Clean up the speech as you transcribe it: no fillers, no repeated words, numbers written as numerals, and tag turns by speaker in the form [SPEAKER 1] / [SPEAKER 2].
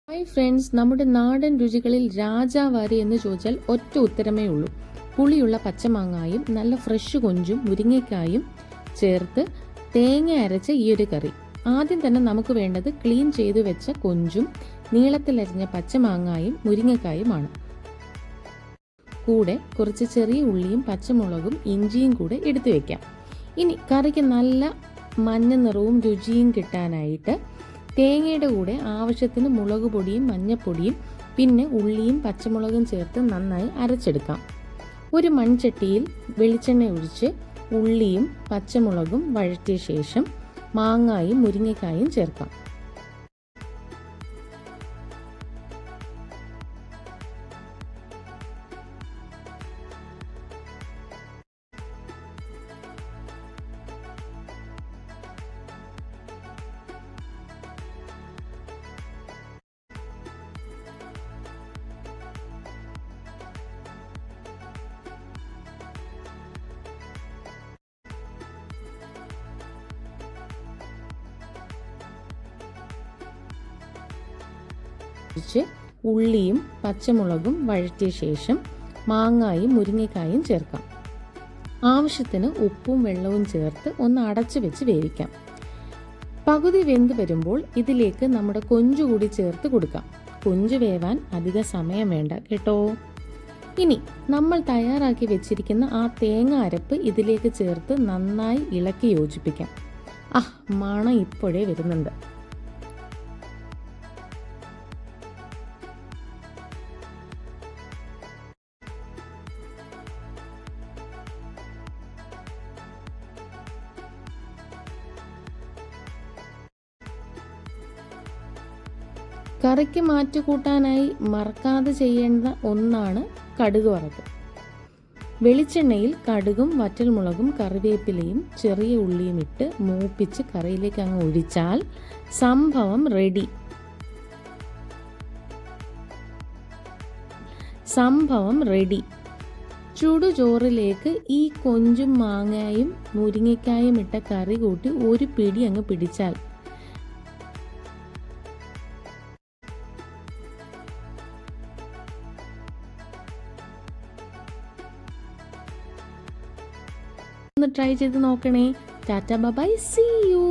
[SPEAKER 1] Hi friends, നമ്മുടെ നാടൻ രുചികളിൽ രാജാവാരി എന്ന് ചോദിച്ചാൽ ഒറ്റ ഉത്തരമേ ഉള്ളൂ. പുളിയുള്ള പച്ചമാങ്ങായും നല്ല ഫ്രഷ് കൊഞ്ചും മുരിങ്ങയ്ക്കായും ചേർത്ത് തേങ്ങ അരച്ച ഈ ഒരു കറി. ആദ്യം തന്നെ നമുക്ക് വേണ്ടത് ക്ലീൻ ചെയ്തു വെച്ച കൊഞ്ചും നീളത്തിലരിഞ്ഞ പച്ചമാങ്ങായും മുരിങ്ങയ്ക്കായുമാണ്. കൂടെ കുറച്ച് ചെറിയ ഉള്ളിയും പച്ചമുളകും ഇഞ്ചിയും കൂടെ എടുത്തു വെക്കാം. ഇനി കറിക്ക് നല്ല മഞ്ഞ നിറവും രുചിയും കിട്ടാനായിട്ട് തേങ്ങയുടെ കൂടെ ആവശ്യത്തിന് മുളക് പൊടിയും മഞ്ഞൾപ്പൊടിയും പിന്നെ ഉള്ളിയും പച്ചമുളകും ചേർത്ത് നന്നായി അരച്ചെടുക്കാം. ഒരു മൺചട്ടിയിൽ വെളിച്ചെണ്ണ ഒഴിച്ച് ഉള്ളിയും പച്ചമുളകും വഴറ്റിയ ശേഷം മാങ്ങായും മുരിങ്ങയ്ക്കായും ചേർക്കാം. ഉള്ളിയും പച്ചമുളകും വഴറ്റിയ ശേഷം മാങ്ങായും മുരിങ്ങയ്ക്കായും ചേർക്കാം. ആവശ്യത്തിന് ഉപ്പും വെള്ളവും ചേർത്ത് ഒന്ന് അടച്ചു വെച്ച് വേവിക്കാം. പകുതി വെന്ത് വരുമ്പോൾ ഇതിലേക്ക് നമ്മുടെ കൊഞ്ചു കൂടി ചേർത്ത് കൊടുക്കാം. കൊഞ്ച് വേവാൻ അധിക സമയം വേണ്ട കേട്ടോ. ഇനി നമ്മൾ തയ്യാറാക്കി വെച്ചിരിക്കുന്ന ആ തേങ്ങ അരപ്പ് ഇതിലേക്ക് ചേർത്ത് നന്നായി ഇളക്കി യോജിപ്പിക്കാം. മണം ഇപ്പോഴേ വരുന്നുണ്ട്. കറിക്ക് മാറ്റുകൂട്ടാനായി മറക്കാതെ ചെയ്യേണ്ട ഒന്നാണ് കടുക് വറക്കൽ. വെളിച്ചെണ്ണയിൽ കടുകും വറ്റൽമുളകും കറിവേപ്പിലയും ചെറിയ ഉള്ളിയും ഇട്ട് മൂപ്പിച്ച് കറിയിലേക്ക് അങ്ങ് ഒഴിച്ചാൽ സംഭവം റെഡി. ചുടുചോറിലേക്ക് ഈ കൊഞ്ചും മാങ്ങായും മുരിങ്ങയ്ക്കായും ഇട്ട കറി കൂട്ടി ഒരു പിടി അങ്ങ് പിടിച്ചാൽ ഒന്ന് ട്രൈ ചെയ്ത് നോക്കണേ. Tata bye, see U.